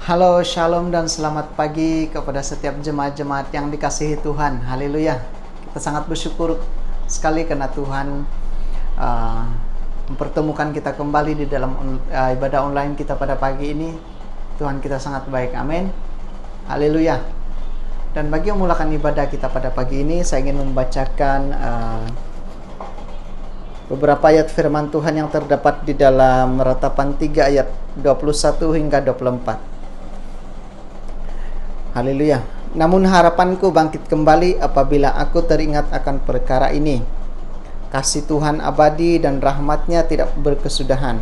Halo, shalom dan selamat pagi kepada setiap jemaat-jemaat yang dikasihi Tuhan. Haleluya. Kita sangat bersyukur sekali karena Tuhan mempertemukan kita kembali di dalam ibadah online kita pada pagi ini. Tuhan kita sangat baik. Amin. Haleluya. Dan bagi yang memulakan ibadah kita pada pagi ini, saya ingin membacakan beberapa ayat firman Tuhan yang terdapat di dalam Ratapan 3 ayat 21 hingga 24. Haleluya. Namun harapanku bangkit kembali apabila aku teringat akan perkara ini. Kasih Tuhan abadi dan rahmatnya tidak berkesudahan.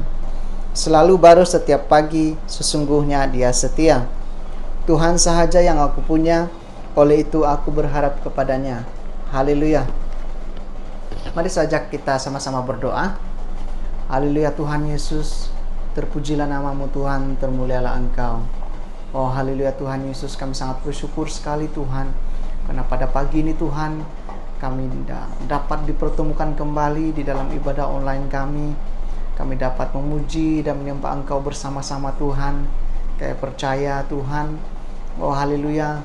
Selalu baru setiap pagi, sesungguhnya Dia setia. Tuhan sahaja yang aku punya, oleh itu aku berharap kepadanya. Haleluya. Mari saja kita sama-sama berdoa. Haleluya Tuhan Yesus, terpujilah namamu Tuhan, termulialah Engkau. Oh haleluya Tuhan Yesus, kami sangat bersyukur sekali Tuhan, karena pada pagi ini Tuhan, kami dapat dipertemukan kembali di dalam ibadah online kami. Kami dapat memuji dan menyembah Engkau bersama-sama Tuhan. Kami percaya Tuhan, oh haleluya,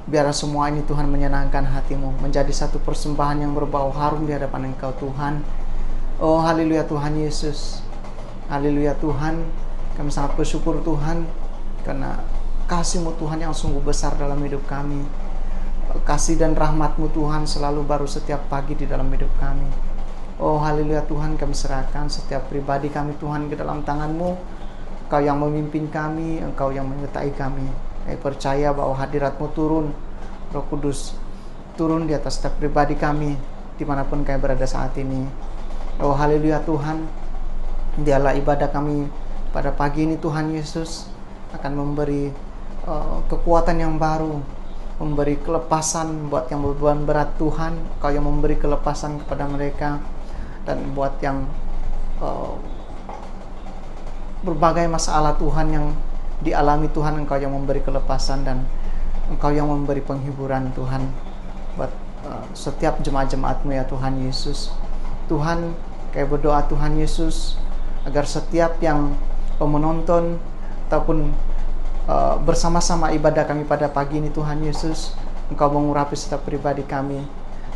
biar semua ini Tuhan menyenangkan hatimu, menjadi satu persembahan yang berbau harum di hadapan Engkau Tuhan. Oh haleluya Tuhan Yesus, haleluya Tuhan, kami sangat bersyukur Tuhan, karena kasih-Mu Tuhan yang sungguh besar dalam hidup kami. Kasih dan rahmat-Mu Tuhan selalu baru setiap pagi di dalam hidup kami. Oh haleluya Tuhan, kami serahkan setiap pribadi kami Tuhan ke dalam tangan-Mu. Engkau yang memimpin kami, Engkau yang menyertai kami. Kami percaya bahwa hadirat-Mu turun, Roh Kudus turun di atas setiap pribadi kami dimanapun kami berada saat ini. Oh haleluya Tuhan, dialah ibadah kami pada pagi ini Tuhan Yesus akan memberi kekuatan yang baru, memberi kelepasan buat yang beban berat Tuhan. Kau yang memberi kelepasan kepada mereka, dan buat yang berbagai masalah Tuhan yang dialami Tuhan, Engkau yang memberi kelepasan dan Engkau yang memberi penghiburan Tuhan buat setiap jemaat-jemaat-Mu ya Tuhan Yesus. Tuhan, kami berdoa Tuhan Yesus agar setiap yang menonton ataupun bersama-sama ibadah kami pada pagi ini Tuhan Yesus, Engkau mengurapi setiap pribadi kami.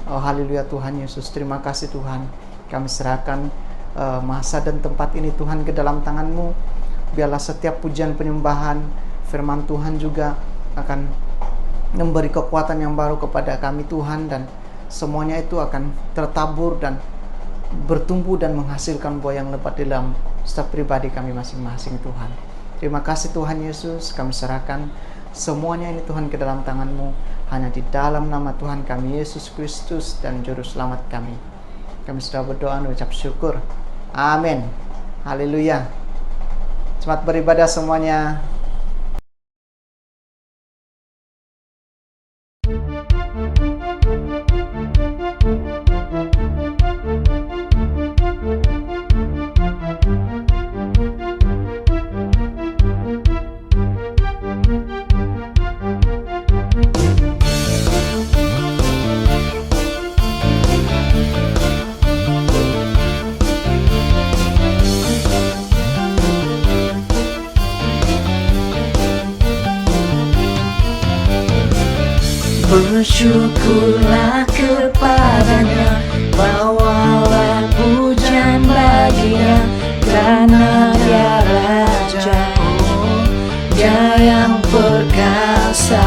Oh haleluya Tuhan Yesus, terima kasih Tuhan. Kami serahkan masa dan tempat ini Tuhan ke dalam tangan-Mu. Biarlah setiap pujian penyembahan firman Tuhan juga akan memberi kekuatan yang baru kepada kami Tuhan, dan semuanya itu akan tertabur dan bertumbuh dan menghasilkan buah yang lebat di dalam setiap pribadi kami masing-masing Tuhan. Terima kasih Tuhan Yesus, kami serahkan semuanya ini Tuhan ke dalam tangan-Mu, hanya di dalam nama Tuhan kami Yesus Kristus dan Juru Selamat kami. Kami sudah berdoa dan ucap syukur. Amin. Haleluya. Selamat beribadah semuanya. Bersyukurlah kepadanya, bawalah pujian baginya, karena Dia Raja, Dia yang perkasa.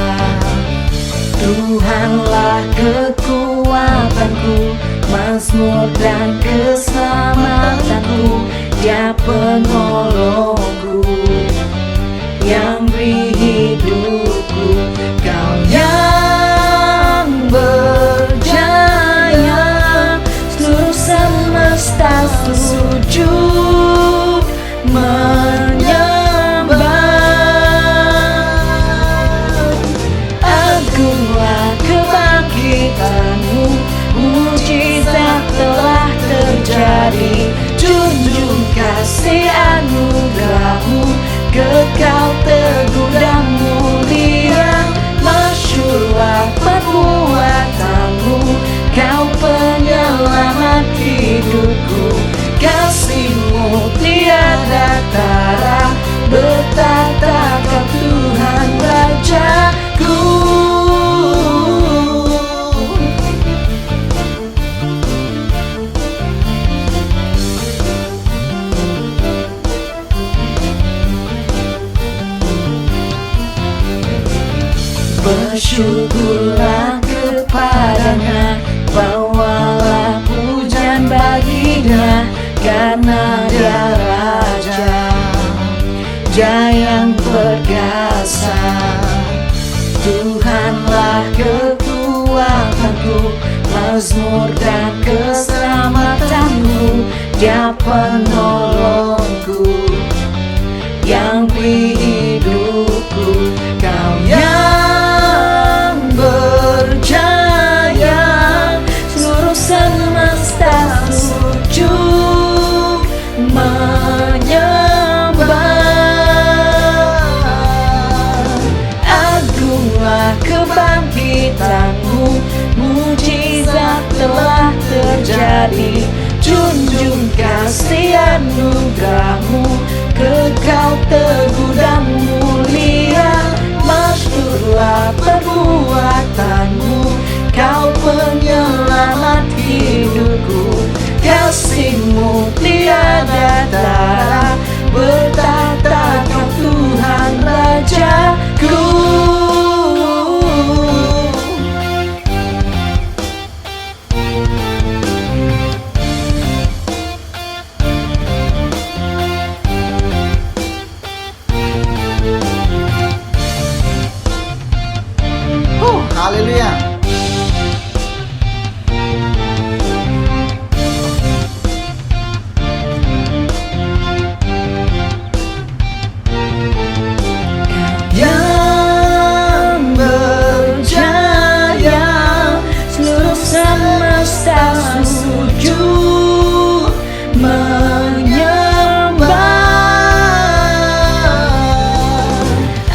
Tuhanlah kekuatanku, mazmur dan keselamatanku, Dia penolongku yang beri hidupku. Kau yang berjaya, seluruh semesta sujud menyembah. Agunglah kebangkitan-Mu, mujizat telah terjadi, junjung kasih anugerah bersyukurlah kepadanya, bawalah pujian baginya, karena dia Raja yang perkasa. Tuhanlah kekuatanku, mazmur dan keselamatanku, Dia penolongku yang beri hidupku. Kau yang berjaya, seluruh semesta sujud menyembah. Agunglah kebangkitanmu, mujizat telah terjadi. Junjung kasih anugerahmu, kekal teguh dan mulia. Masyhurlah perbuatanmu, Kau penyelamat hidupku. Kasih-Mu tiada tara, bertahta Kau Tuhan Rajaku. Haleluya. Yang berjaya, seluruh semesta sujud menyembah.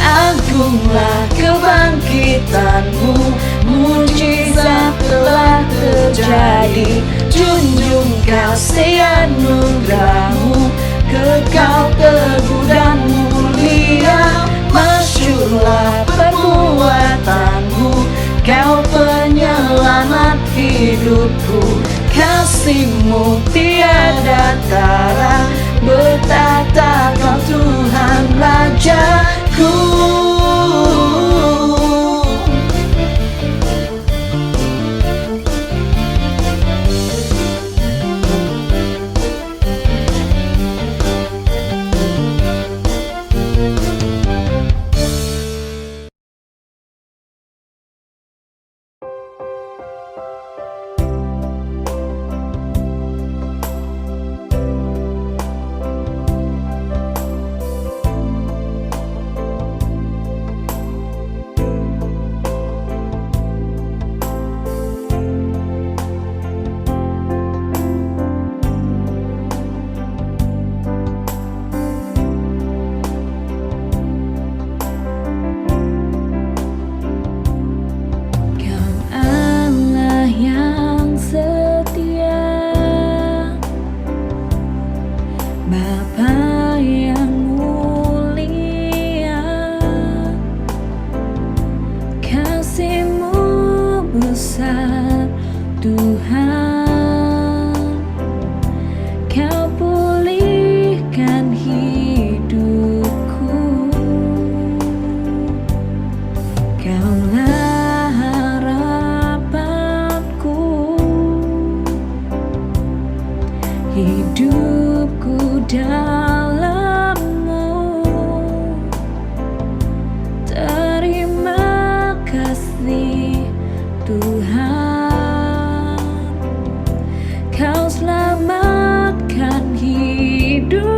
Agunglah kebangkitanmu, mujizat telah terjadi. Junjung kasih anugerahmu, kekal teguh dan mulia. Masyhurlah perbuatanmu, Kau penyelamat hidupku. Kasih-Mu tiada tara, bertahta Kau Tuhan Rajaku. Bapa yang mulia, kasih-Mu besar Tuhan. Kau pulihkan hidupku, Kaulah harapanku. Hidupku dalam-Mu, terima kasih Tuhan. Kau selamatkan hidupku.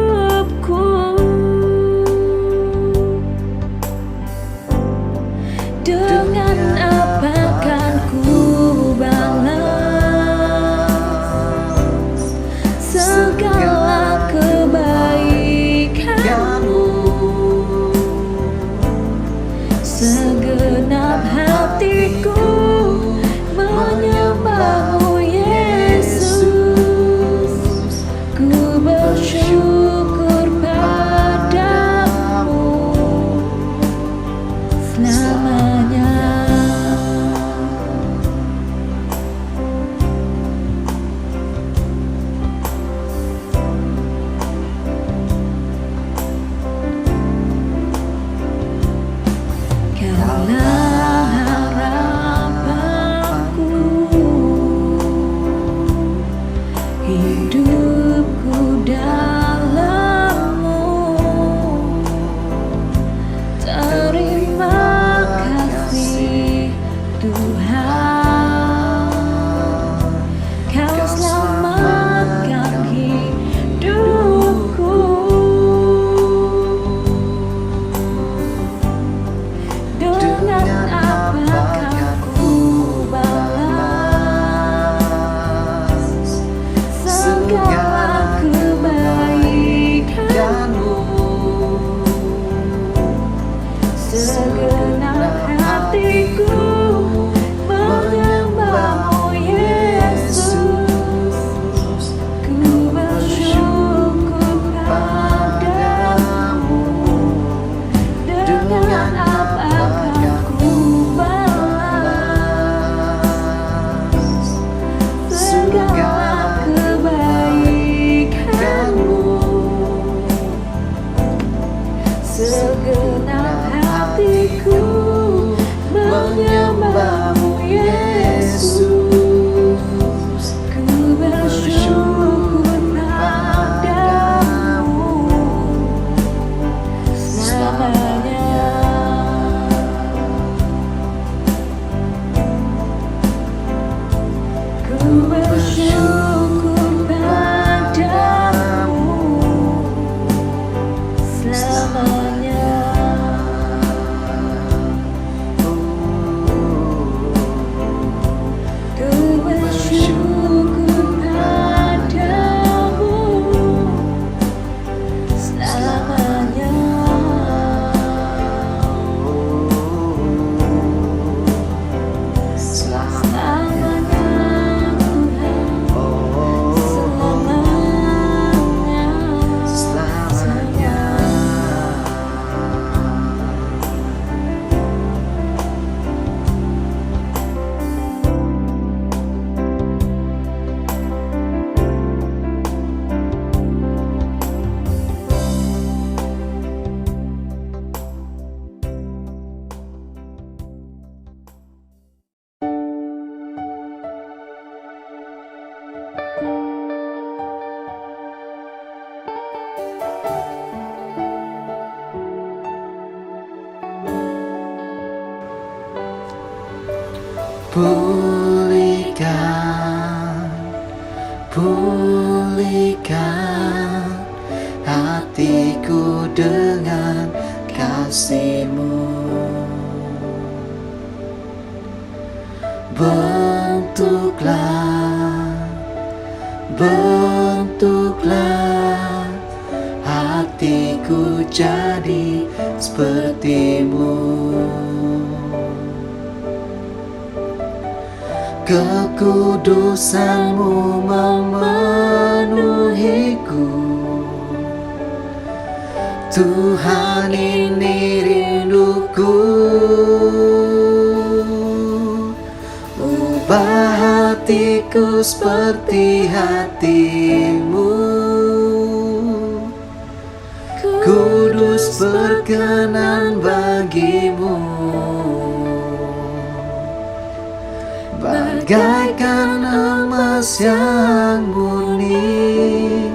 Dengan apa kan ku balas segala kebaikan-Mu? Segenap hatiku menyembah-Mu, Yesus. Ku bersyukur padamu selamanya. Kaulah segenap hatiku menyembahmu Yesus. Ku bersyukur padamu, dengan apa akan ku balas segala kebaikanmu. Segenap hatiku menyembahmu Yesus. Ku bersyukur padamu selamanya. Ku bersyukur padamu selamanya. Ku bersyukur padamu selamanya. Selamanya Tuhan, selamanya. Pulihkan, pulihkan hatiku dengan kasih-Mu. Bentuklah, bentuklah hatiku jadi seperti-Mu. Kekudusan-Mu memenuhiku. Tuhan, ini rinduku. Ubah hatiku seperti hati-Mu. Kudus berkenan bagi-Mu. Bagaikan emas yang murni,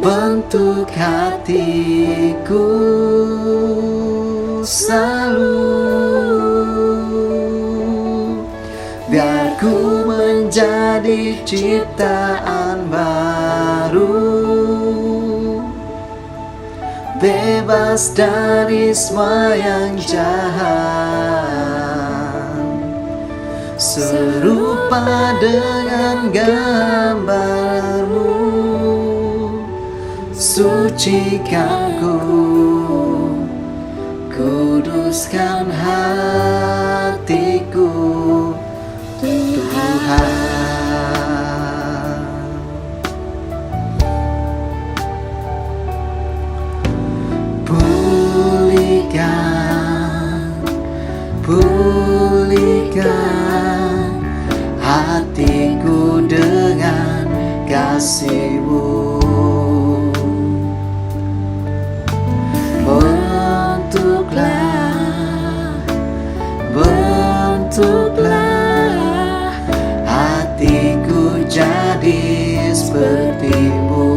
bentuk hatiku selalu. Biar ku menjadi ciptaan baru, bebas dari semua yang jahat. Serupa dengan gambar-Mu, sucikan ku, kuduskan hatiku, Tuhan. Pulihkan, pulihkan hatiku dengan kasih-Mu. Bentuklah, bentuklah hatiku jadi seperti-Mu.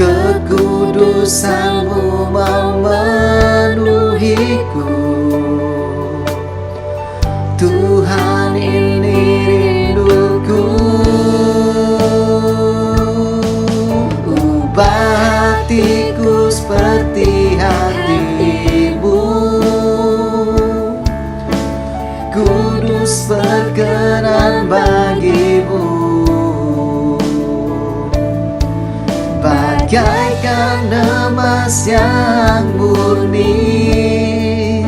Kekudusan-Mu memenuhiku. Tuhan, ini rinduku. Ubah hatiku seperti hati-Mu. Kudus berkenan bagi-Mu. Bagaikan emas yang murni,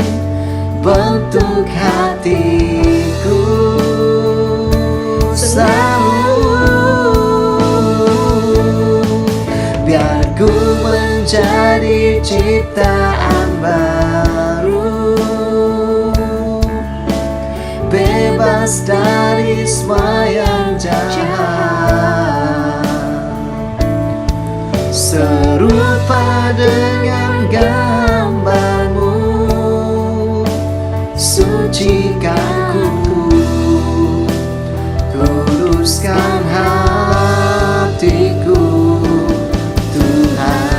bentuk hatiku selalu, biar ku menjadi ciptaan baru, bebas dari semua yang jahat, serupa dengan gambarmu, sucikan ku, kuduskan hatiku, Tuhan.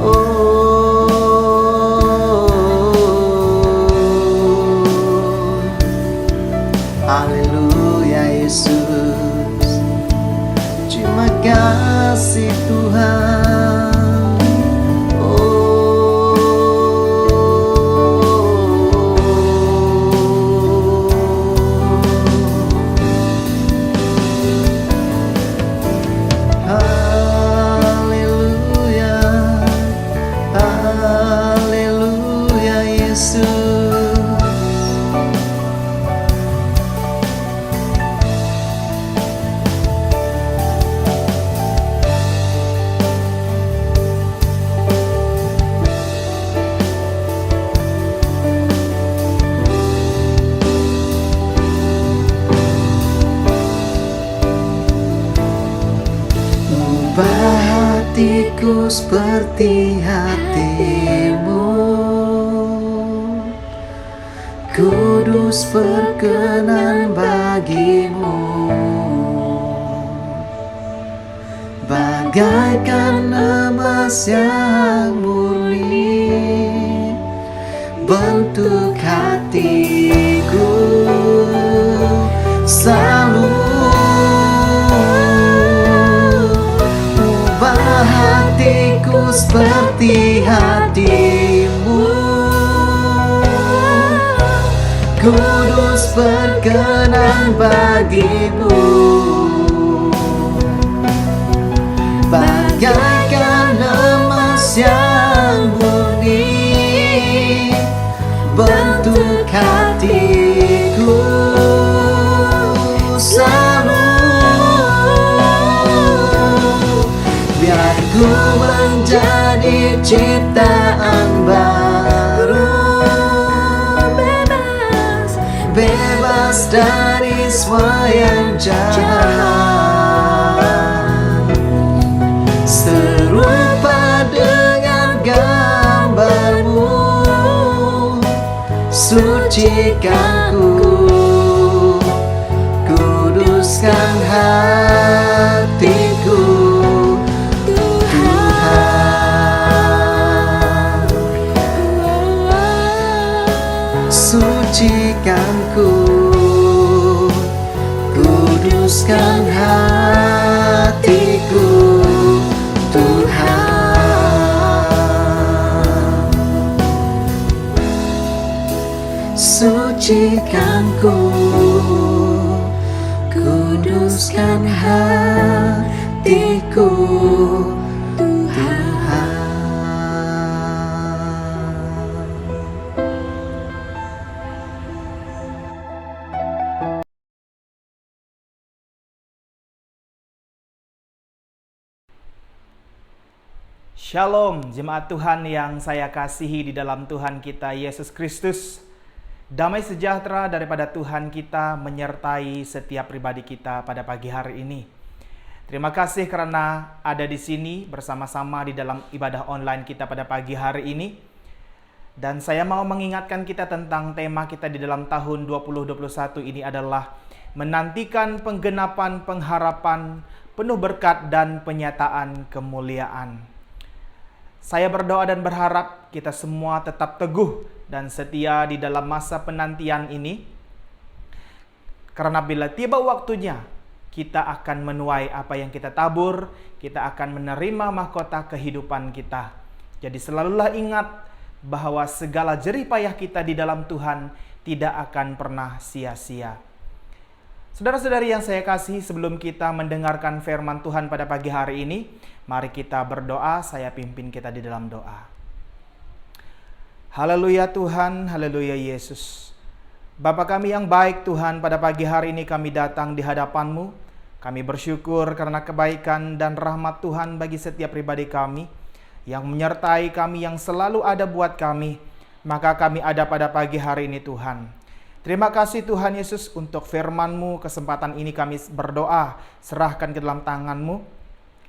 Oh, haleluya Yesus, terima kasih Tuhan. Haleluya, haleluya Yesus. Ubah hatiku seperti hatimu, kudus berkenan bagimu, bagaikan emas yang murni, bentuk hatiku selalu, ubah hatiku seperti hatimu, kudus berkenan bagimu, bagaikan emas yang murni, bentuk hatiku selalu, biar ku menjadi ciptaan baru, bebas dari semua yang jahat, serupa dengan gambarmu, sucikan ku, kuduskan hatiku, Tuhan. Sucikan ku, kuduskan hatiku, Tuhan. Sucikan ku, kuduskan hatiku, Tuhan. Shalom, jemaat Tuhan yang saya kasihi di dalam Tuhan kita Yesus Kristus. Damai sejahtera daripada Tuhan kita menyertai setiap pribadi kita pada pagi hari ini. Terima kasih karena ada di sini bersama-sama di dalam ibadah online kita pada pagi hari ini. Dan saya mau mengingatkan kita tentang tema kita di dalam tahun 2021 ini adalah menantikan penggenapan pengharapan penuh berkat dan penyataan kemuliaan. Saya berdoa dan berharap kita semua tetap teguh dan setia di dalam masa penantian ini. Karena bila tiba waktunya, kita akan menuai apa yang kita tabur, kita akan menerima mahkota kehidupan kita. Jadi selalulah ingat bahwa segala jerih payah kita di dalam Tuhan tidak akan pernah sia-sia. Saudara-saudari yang saya kasihi, sebelum kita mendengarkan firman Tuhan pada pagi hari ini, mari kita berdoa. Saya pimpin kita di dalam doa. Haleluya Tuhan, haleluya Yesus. Bapa kami yang baik Tuhan, pada pagi hari ini kami datang di hadapan-Mu. Kami bersyukur karena kebaikan dan rahmat Tuhan bagi setiap pribadi kami, yang menyertai kami, yang selalu ada buat kami. Maka kami ada pada pagi hari ini Tuhan. Terima kasih Tuhan Yesus untuk firman-Mu. Kesempatan ini kami berdoa, serahkan ke dalam tangan-Mu.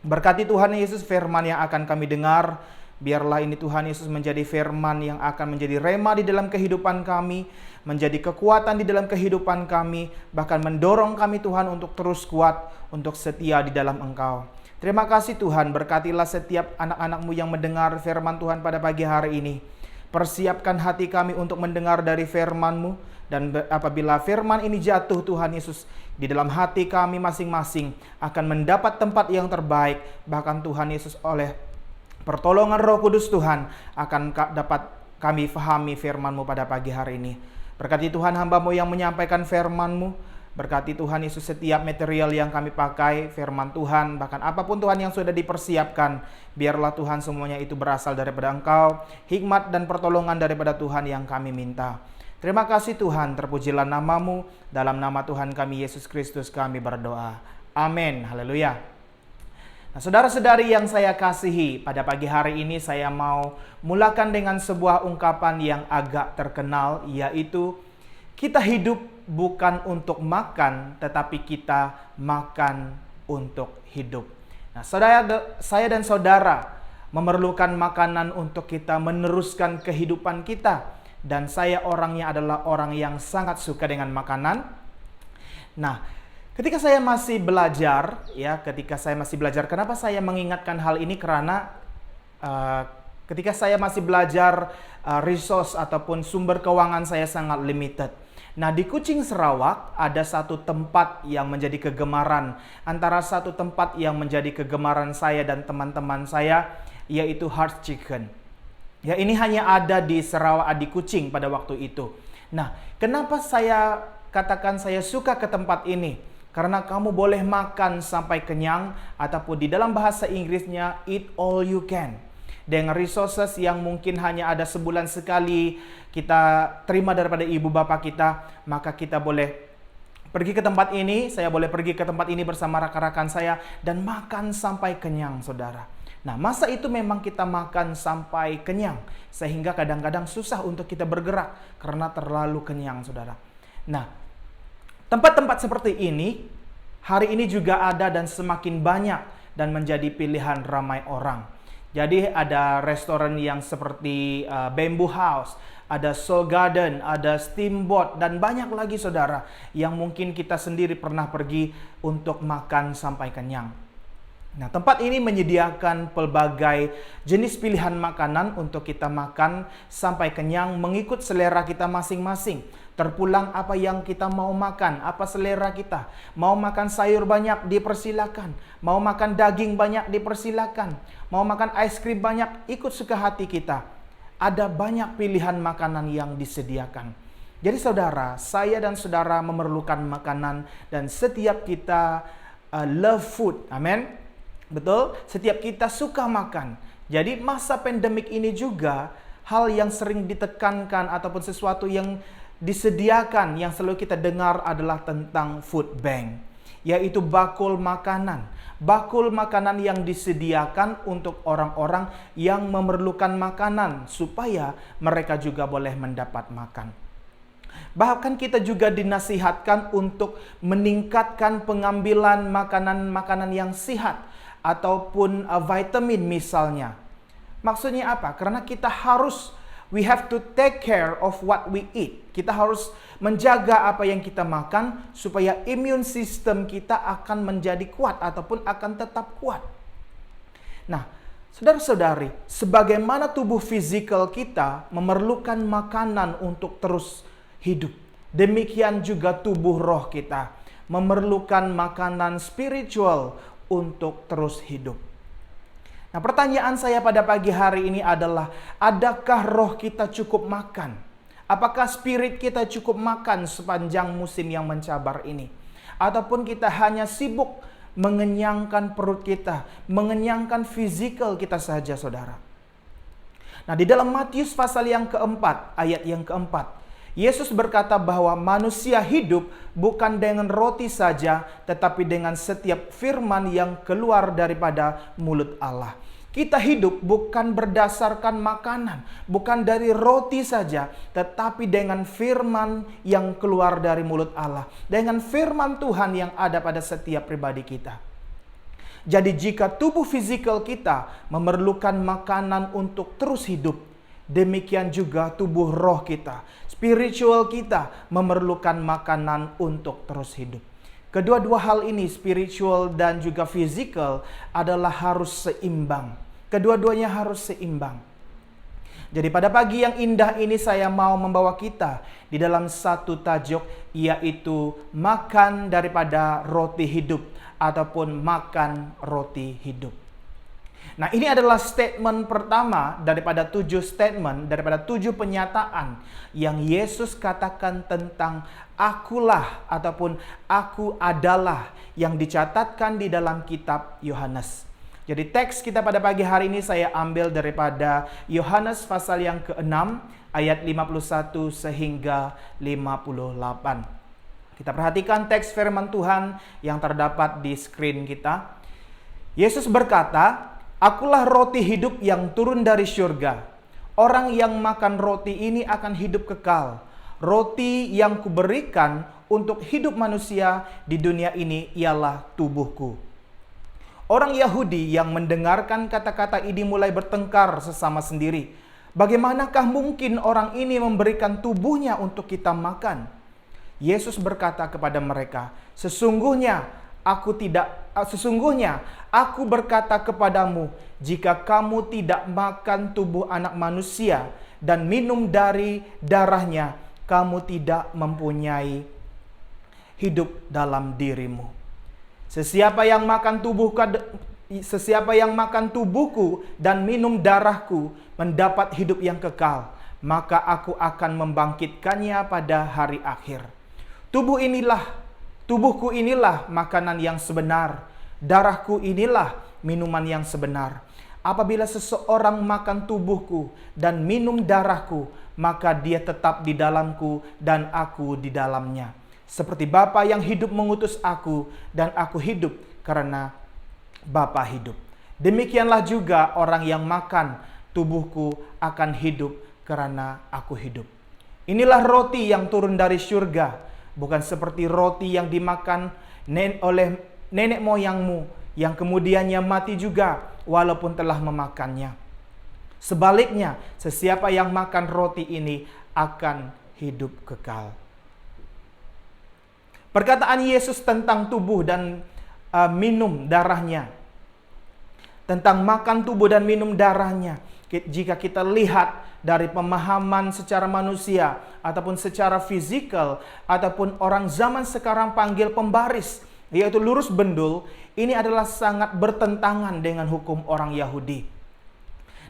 Berkati Tuhan Yesus firman yang akan kami dengar. Biarlah ini Tuhan Yesus menjadi firman yang akan menjadi rema di dalam kehidupan kami, menjadi kekuatan di dalam kehidupan kami, bahkan mendorong kami Tuhan untuk terus kuat, untuk setia di dalam Engkau. Terima kasih Tuhan, berkatilah setiap anak-anak-Mu yang mendengar firman Tuhan pada pagi hari ini. Persiapkan hati kami untuk mendengar dari firman-Mu. Dan apabila firman ini jatuh Tuhan Yesus di dalam hati kami masing-masing, akan mendapat tempat yang terbaik. Bahkan Tuhan Yesus oleh pertolongan Roh Kudus Tuhan akan dapat kami fahami firman-Mu pada pagi hari ini. Berkati Tuhan hamba-Mu yang menyampaikan firman-Mu. Berkati Tuhan Yesus setiap material yang kami pakai, firman Tuhan, bahkan apapun Tuhan yang sudah dipersiapkan. Biarlah Tuhan semuanya itu berasal daripada Engkau, hikmat dan pertolongan daripada Tuhan yang kami minta. Terima kasih Tuhan, terpujilah nama-Mu. Dalam nama Tuhan kami Yesus Kristus kami berdoa. Amin. Haleluya. Nah, saudara-saudari yang saya kasihi, pada pagi hari ini saya mau mulakan dengan sebuah ungkapan yang agak terkenal, yaitu kita hidup bukan untuk makan, tetapi kita makan untuk hidup. Nah, saya dan saudara memerlukan makanan untuk kita meneruskan kehidupan kita. Dan saya orangnya adalah orang yang sangat suka dengan makanan. Nah, ketika saya masih belajar, kenapa saya mengingatkan hal ini? Karena ketika saya masih belajar, resource ataupun sumber keuangan saya sangat limited. Nah, di Kucing Sarawak ada satu tempat yang menjadi kegemaran. Antara satu tempat yang menjadi kegemaran saya dan teman-teman saya, yaitu Heart Chicken. Ya, ini hanya ada di Sarawak, di Kucing pada waktu itu. Nah, kenapa saya katakan saya suka ke tempat ini? Karena kamu boleh makan sampai kenyang, ataupun di dalam bahasa Inggrisnya, eat all you can. Dengan resources yang mungkin hanya ada sebulan sekali kita terima daripada ibu bapak kita, maka kita boleh pergi ke tempat ini, saya boleh pergi ke tempat ini bersama rakan-rakan saya, dan makan sampai kenyang, saudara. Nah, masa itu memang kita makan sampai kenyang, sehingga kadang-kadang susah untuk kita bergerak karena terlalu kenyang, saudara. Nah, tempat-tempat seperti ini hari ini juga ada dan semakin banyak dan menjadi pilihan ramai orang. Jadi ada restoran yang seperti Bamboo House, ada Soul Garden, ada Steamboat, dan banyak lagi saudara yang mungkin kita sendiri pernah pergi untuk makan sampai kenyang. Nah, tempat ini menyediakan pelbagai jenis pilihan makanan untuk kita makan sampai kenyang mengikut selera kita masing-masing. Terpulang apa yang kita mau makan, apa selera kita. Mau makan sayur banyak, dipersilakan. Mau makan daging banyak, dipersilakan. Mau makan es krim banyak, ikut suka hati kita. Ada banyak pilihan makanan yang disediakan. Jadi saudara, saya dan saudara memerlukan makanan, dan setiap kita love food. Amin. Betul? Setiap kita suka makan. Jadi masa pandemik ini juga hal yang sering ditekankan ataupun sesuatu yang disediakan yang selalu kita dengar adalah tentang food bank, yaitu bakul makanan. Bakul makanan yang disediakan untuk orang-orang yang memerlukan makanan supaya mereka juga boleh mendapat makan. Bahkan kita juga dinasihatkan untuk meningkatkan pengambilan makanan-makanan yang sehat ataupun vitamin misalnya. Maksudnya apa? Karena kita we have to take care of what we eat. Kita harus menjaga apa yang kita makan supaya immune system kita akan menjadi kuat ataupun akan tetap kuat. Nah, saudara-saudari, sebagaimana tubuh fisikal kita memerlukan makanan untuk terus hidup, demikian juga tubuh roh kita memerlukan makanan spiritual untuk terus hidup. Nah, pertanyaan saya pada pagi hari ini adalah, adakah roh kita cukup makan? Apakah spirit kita cukup makan sepanjang musim yang mencabar ini? ataupun kita hanya sibuk mengenyangkan perut kita, mengenyangkan fisikal kita saja, saudara. Nah, di dalam Matius pasal yang keempat, ayat yang keempat, Yesus berkata bahwa manusia hidup bukan dengan roti saja, tetapi dengan setiap firman yang keluar daripada mulut Allah. Kita hidup bukan berdasarkan makanan, bukan dari roti saja, tetapi dengan firman yang keluar dari mulut Allah. Dengan firman Tuhan yang ada pada setiap pribadi kita. Jadi jika tubuh fisikal kita memerlukan makanan untuk terus hidup, demikian juga tubuh roh kita, spiritual kita memerlukan makanan untuk terus hidup. Kedua-dua hal ini, spiritual dan juga physical, adalah harus seimbang. Kedua-duanya harus seimbang. Jadi pada pagi yang indah ini saya mau membawa kita di dalam satu tajuk, yaitu makan daripada roti hidup ataupun makan roti hidup. Nah, ini adalah statement pertama daripada 7 statement, daripada 7 penyataan yang Yesus katakan tentang akulah ataupun aku adalah, yang dicatatkan di dalam kitab Yohanes. Jadi teks kita pada pagi hari ini saya ambil daripada Yohanes pasal yang ke-6 ayat 51 sehingga 58. Kita perhatikan teks firman Tuhan yang terdapat di screen kita. Yesus berkata, "Akulah roti hidup yang turun dari syurga. Orang yang makan roti ini akan hidup kekal. Roti yang kuberikan untuk hidup manusia di dunia ini ialah tubuhku." Orang Yahudi yang mendengarkan kata-kata ini mulai bertengkar sesama sendiri. Bagaimanakah mungkin orang ini memberikan tubuhnya untuk kita makan? Yesus berkata kepada mereka, Sesungguhnya aku berkata kepadamu, jika kamu tidak makan tubuh anak manusia dan minum dari darahnya, kamu tidak mempunyai hidup dalam dirimu. Sesiapa yang makan tubuhku dan minum darahku mendapat hidup yang kekal, maka aku akan membangkitkannya pada hari akhir. Tubuhku inilah makanan yang sebenar, darahku inilah minuman yang sebenar. Apabila seseorang makan tubuhku dan minum darahku, maka dia tetap di dalamku dan aku di dalamnya. Seperti Bapa yang hidup mengutus aku, dan aku hidup karena Bapa hidup. Demikianlah juga orang yang makan tubuhku akan hidup karena aku hidup. Inilah roti yang turun dari syurga, bukan seperti roti yang dimakan oleh nenek moyangmu, yang kemudiannya mati juga walaupun telah memakannya. Sebaliknya, sesiapa yang makan roti ini akan hidup kekal. Perkataan Yesus tentang tubuh dan minum darahnya, tentang makan tubuh dan minum darahnya, jika kita lihat dari pemahaman secara manusia ataupun secara fisikal, ataupun orang zaman sekarang panggil pembaris, yaitu lurus bendul, ini adalah sangat bertentangan dengan hukum orang Yahudi.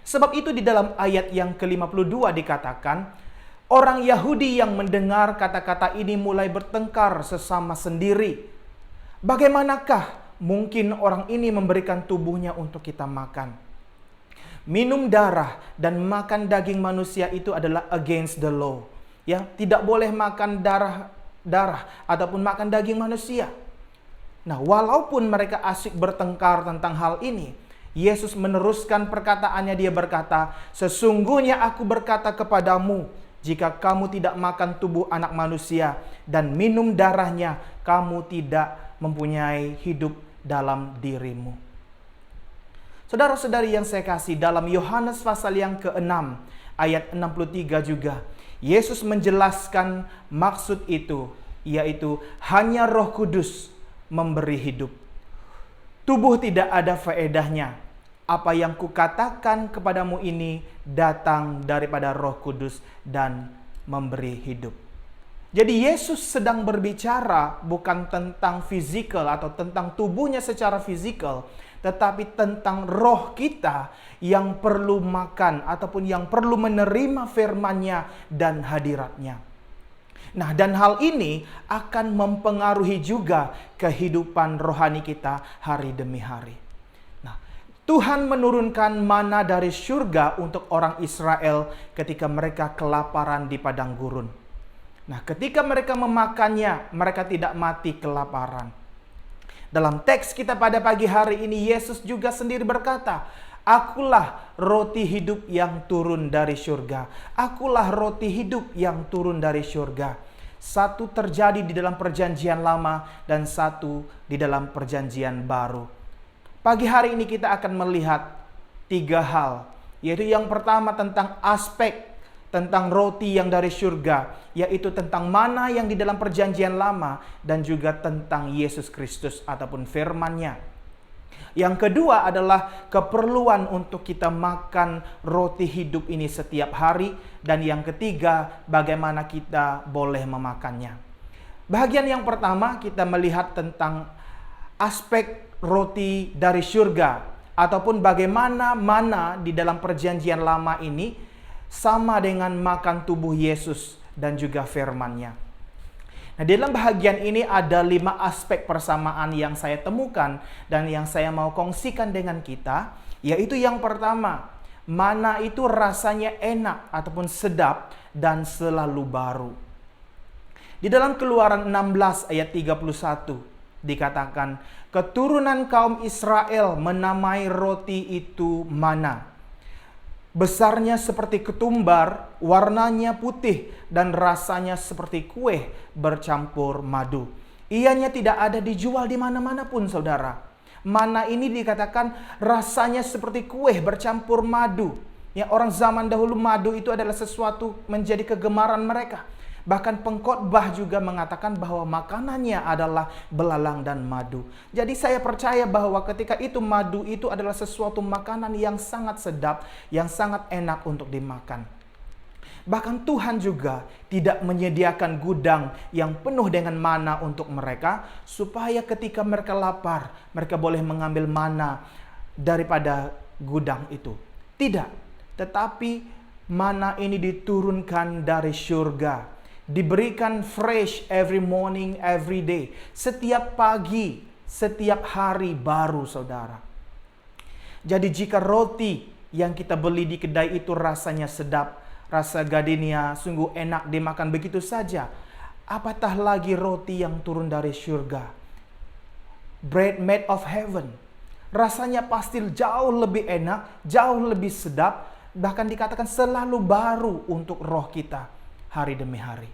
Sebab itu di dalam ayat yang ke-52 dikatakan, orang Yahudi yang mendengar kata-kata ini mulai bertengkar sesama sendiri. Bagaimanakah mungkin orang ini memberikan tubuhnya untuk kita makan? Minum darah dan makan daging manusia itu adalah against the law. Ya, tidak boleh makan darah ataupun makan daging manusia. Nah, walaupun mereka asyik bertengkar tentang hal ini, Yesus meneruskan perkataannya. Dia berkata, "Sesungguhnya aku berkata kepadamu, jika kamu tidak makan tubuh anak manusia dan minum darahnya, kamu tidak mempunyai hidup dalam dirimu." Saudara-saudari yang saya kasih, dalam Yohanes pasal yang ke-6 ayat 63 juga, Yesus menjelaskan maksud itu, yaitu hanya Roh Kudus memberi hidup. Tubuh tidak ada faedahnya. Apa yang kukatakan kepadamu ini datang daripada Roh Kudus dan memberi hidup. Jadi Yesus sedang berbicara bukan tentang fisikal atau tentang tubuhnya secara fisikal, tetapi tentang roh kita yang perlu makan ataupun yang perlu menerima firman-Nya dan hadirat-Nya. Nah, dan hal ini akan mempengaruhi juga kehidupan rohani kita hari demi hari. Nah, Tuhan menurunkan mana dari surga untuk orang Israel ketika mereka kelaparan di padang gurun. Nah, ketika mereka memakannya, mereka tidak mati kelaparan. Dalam teks kita pada pagi hari ini, Yesus juga sendiri berkata, "Akulah roti hidup yang turun dari surga. Akulah roti hidup yang turun dari surga." Satu terjadi di dalam perjanjian lama dan satu di dalam perjanjian baru. Pagi hari ini kita akan melihat 3 hal. Yaitu yang pertama tentang aspek tentang roti yang dari surga. Yaitu tentang mana yang di dalam perjanjian lama dan juga tentang Yesus Kristus ataupun firman-Nya. Yang kedua adalah keperluan untuk kita makan roti hidup ini setiap hari. Dan yang ketiga, bagaimana kita boleh memakannya. Bahagian yang pertama kita melihat tentang aspek roti dari surga. Ataupun bagaimana mana di dalam perjanjian lama ini sama dengan makan tubuh Yesus dan juga firman-Nya. Nah, di dalam bahagian ini ada 5 aspek persamaan yang saya temukan dan yang saya mau kongsikan dengan kita, yaitu yang pertama, mana itu rasanya enak ataupun sedap dan selalu baru. Di dalam Keluaran 16 ayat 31 dikatakan, "Keturunan kaum Israel menamai roti itu mana. Besarnya seperti ketumbar, warnanya putih, dan rasanya seperti kue bercampur madu." Ianya tidak ada dijual di mana-mana pun, saudara. Mana ini dikatakan rasanya seperti kue bercampur madu. Ya, orang zaman dahulu madu itu adalah sesuatu menjadi kegemaran mereka. Bahkan pengkhotbah juga mengatakan bahwa makanannya adalah belalang dan madu. Jadi saya percaya bahwa ketika itu madu itu adalah sesuatu makanan yang sangat sedap, yang sangat enak untuk dimakan. Bahkan Tuhan juga tidak menyediakan gudang yang penuh dengan mana untuk mereka, supaya ketika mereka lapar, mereka boleh mengambil mana daripada gudang itu. Tidak, tetapi mana ini diturunkan dari surga. Diberikan fresh every morning, every day. Setiap pagi, setiap hari baru, saudara. Jadi jika roti yang kita beli di kedai itu rasanya sedap, rasa gardenia sungguh enak dimakan begitu saja, apatah lagi roti yang turun dari surga. Bread made of heaven. Rasanya pasti jauh lebih enak, jauh lebih sedap, bahkan dikatakan selalu baru untuk roh kita hari demi hari.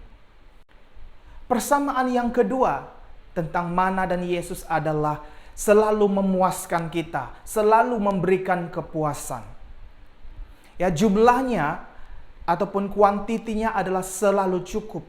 Persamaan yang kedua tentang mana dan Yesus adalah selalu memuaskan kita, selalu memberikan kepuasan. Ya, jumlahnya ataupun kuantitinya adalah selalu cukup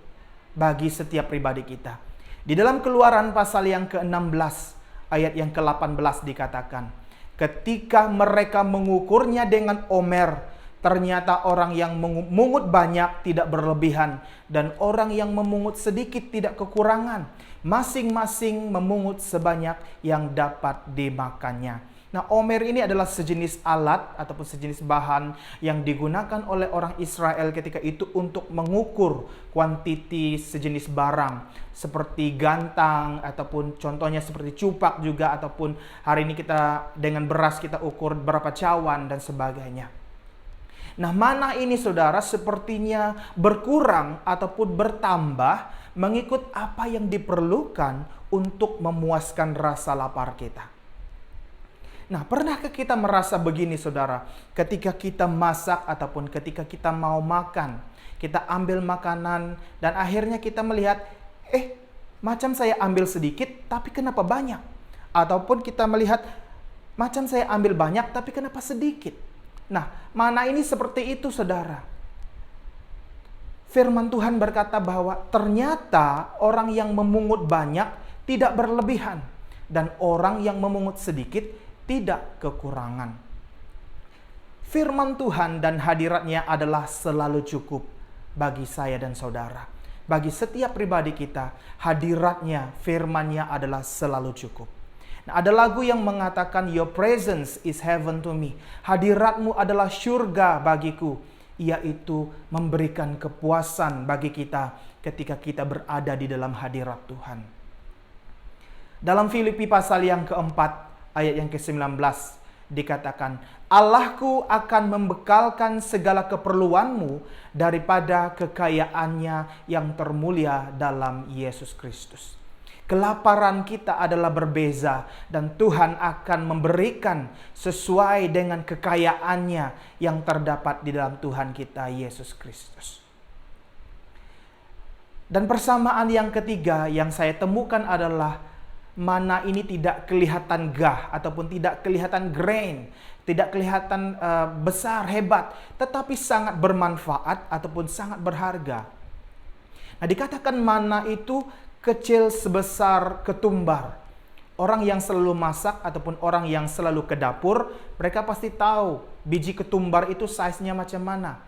bagi setiap pribadi kita. Di dalam Keluaran pasal yang ke-16 ayat yang ke-18 dikatakan, "Ketika mereka mengukurnya dengan omer, ternyata orang yang memungut banyak tidak berlebihan, dan orang yang memungut sedikit tidak kekurangan. Masing-masing memungut sebanyak yang dapat dimakannya." Nah, omer ini adalah sejenis alat ataupun sejenis bahan yang digunakan oleh orang Israel ketika itu untuk mengukur kuantiti sejenis barang. Seperti gantang ataupun contohnya seperti cupak juga, ataupun hari ini kita dengan beras kita ukur berapa cawan dan sebagainya. Nah, mana ini saudara sepertinya berkurang ataupun bertambah mengikut apa yang diperlukan untuk memuaskan rasa lapar kita. Nah, pernahkah kita merasa begini saudara? Ketika kita masak ataupun ketika kita mau makan, kita ambil makanan dan akhirnya kita melihat, macam saya ambil sedikit tapi kenapa banyak? Ataupun kita melihat, macam saya ambil banyak tapi kenapa sedikit? Nah, mana ini seperti itu saudara. Firman Tuhan berkata bahwa ternyata orang yang memungut banyak tidak berlebihan, dan orang yang memungut sedikit tidak kekurangan. Firman Tuhan dan hadiratnya adalah selalu cukup bagi saya dan saudara. Bagi setiap pribadi kita, hadiratnya, firman-Nya adalah selalu cukup. Nah, ada lagu yang mengatakan, "Your presence is heaven to me." Hadiratmu adalah surga bagiku. yaitu memberikan kepuasan bagi kita ketika kita berada di dalam hadirat Tuhan. Dalam Filipi pasal yang keempat, ayat yang ke-19, dikatakan, Allahku akan membekalkan segala keperluanmu daripada kekayaannya yang termulia dalam Yesus Kristus. Kelaparan kita adalah berbeza dan Tuhan akan memberikan sesuai dengan kekayaannya yang terdapat di dalam Tuhan kita Yesus Kristus. Dan persamaan yang ketiga yang saya temukan adalah mana ini tidak kelihatan gah ataupun tidak kelihatan grand, tidak kelihatan besar, hebat, tetapi sangat bermanfaat ataupun sangat berharga. Nah, dikatakan mana itu kecil sebesar ketumbar. Orang yang selalu masak ataupun orang yang selalu ke dapur, mereka pasti tahu biji ketumbar itu size-nya macam mana.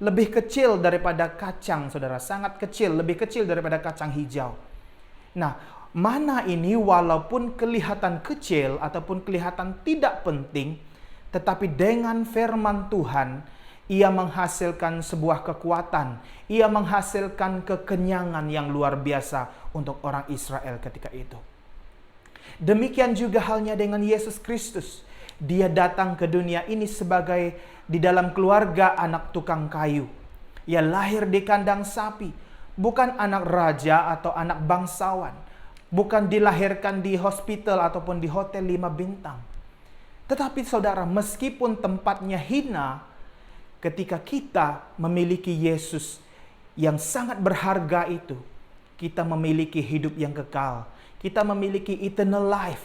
Lebih kecil daripada kacang, saudara. Sangat kecil, lebih kecil daripada kacang hijau. Nah, mana ini walaupun kelihatan kecil ataupun kelihatan tidak penting, tetapi dengan firman Tuhan, ia menghasilkan sebuah kekuatan. Ia menghasilkan kekenyangan yang luar biasa untuk orang Israel ketika itu. Demikian juga halnya dengan Yesus Kristus. Dia datang ke dunia ini sebagai di dalam keluarga anak tukang kayu. Ia lahir di kandang sapi. Bukan anak raja atau anak bangsawan. Bukan dilahirkan di hospital ataupun di hotel 5 bintang. Tetapi saudara, meskipun tempatnya hina, ketika kita memiliki Yesus yang sangat berharga itu, kita memiliki hidup yang kekal. Kita memiliki eternal life.